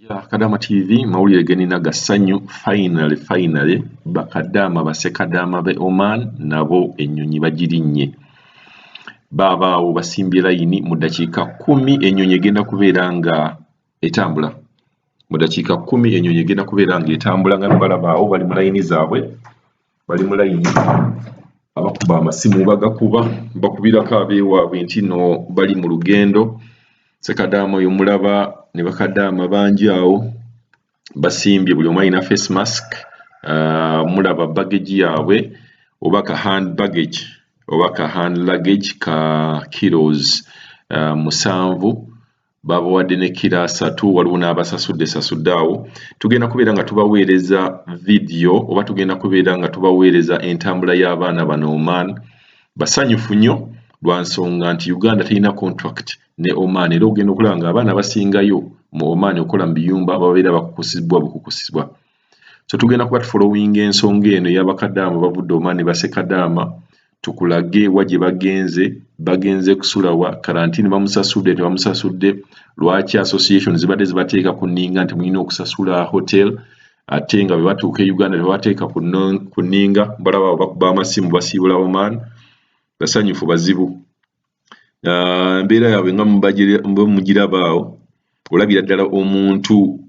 Ya Kadama TV mawulire genina gassanyu finally bakadama basekadama be Oman nabo ennyonyi bagirinnye babaawo basimbye layini mu dakiika 10 ennyonyi egenda kubeera nga etambula mu dakiika 10 ennyonyi egenda kubeera nga etambula nga balabaawo bali mu layini zaabwe bali mu layini abakuba amasimu bagakuba bakubirako abeewaabwe nti no bali mu lugendo sekadama oyo mulaba ne bakadama bangi awo basimbye buli omu alina face mask mulaba baggage yaabwe oba ka hand baggage oba ka hand luggage ka kilos 7 babawadde ne kilo 3 waliwo n'abasasudde awo tugenda kubeera nga tubaweereza video oba tugenda kubeera nga tubaweereza entambula y'abaana bano Oman basanyufu nnyo lwa nsonga nti Uganda terina contract ne Oman era ogenda okulaba nga abaana basingayo mu Oman okola mu biyumba babeera bakukusibwa so tugenda kuba tufollowing ensonga eno y'abakadama bavudde Oman basekadama tukulage waje bagenze kusulawa karantini bamusasudde tebamusasudde lwaki association zibadde zibateeka kuninga nti mulina okusasula hotel ate nga bwe batuuka e Uganda tebateeka kuninga balaba bakuba amasimu basiibula Oman basanyufu bazibu embeera yaabwe nga mugirabaawo olabira ddala omuntu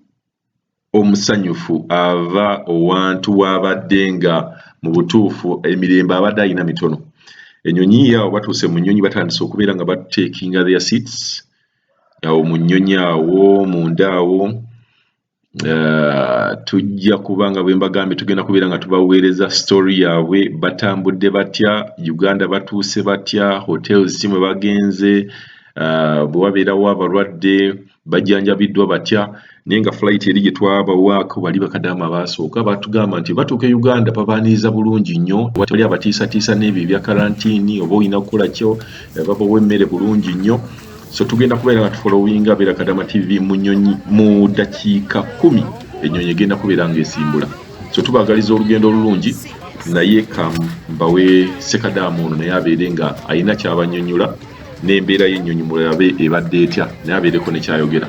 omusanyufu ava owantu wabadde nga mu butuufu emirembe abadde alina mitono ennyonyi yaabo batuuse mu nnyonyi batandise okubeera nga batekinga their seats awo mu nnyonyi awo munda awo tujja kuba nga bwe mbagambye tugenda kubeera nga tubaweereza story yaabwe batambudde batya Uganda batuuse batya hotels kimwe bagenze bwe wabeerawo abalwadde bajjanjabiddwa batya naye nga flight eri gye twabawaako bali bakadama baasooka batugamba nti batuuka e Uganda babaaniriza bulungi nnyo tewali abatiisatiisa n'ebyo ebya karantini oba olina kukola kyo babawa emmere bulungi nnyo so tugenda kubeera nga tufollowinga beera Kadama TV mu dakiika 10 ennyonyi egenda kubeera nga esimbula so tubagaliza olugendo olulungi naye kambawe sekadama ono naye abeere nga alina ky'abannyonnyola n'embeera y'ennyonyi mulabe ebadde etya naye abeereko ne kyayogera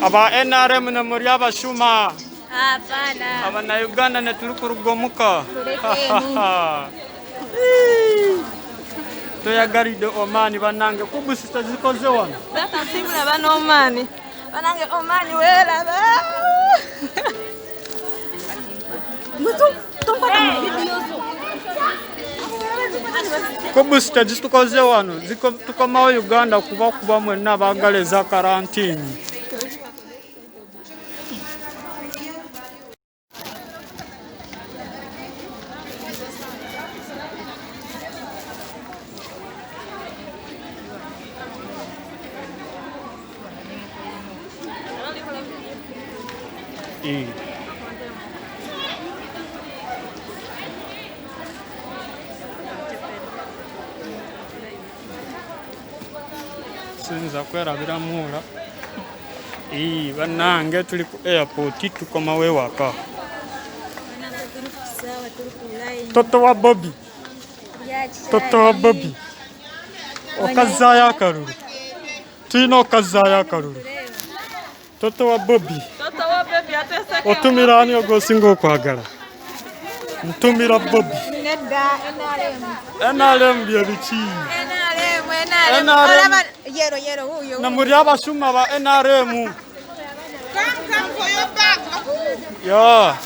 aba NRM ne muri abashuma hapana abana Uganda ne tuli kurugomuka toyagalidde Oman banange kubusita zikoze wano bakasimbula bano Oman banange Oman welaba kubusita zitukoze wano tukomawo Uganda kuba mwenna baagala eza karantini sinza kwerabira muula bannange tuli ku airport tukomawo ewaka toto wa Bobby okazaayo akalulu tulina okazaayo akalulu toto wa Bobby otumira ani ogosinga okwagala ntumira Bobby NRM bye biki namuri abashuma ba NRM come for your back yeah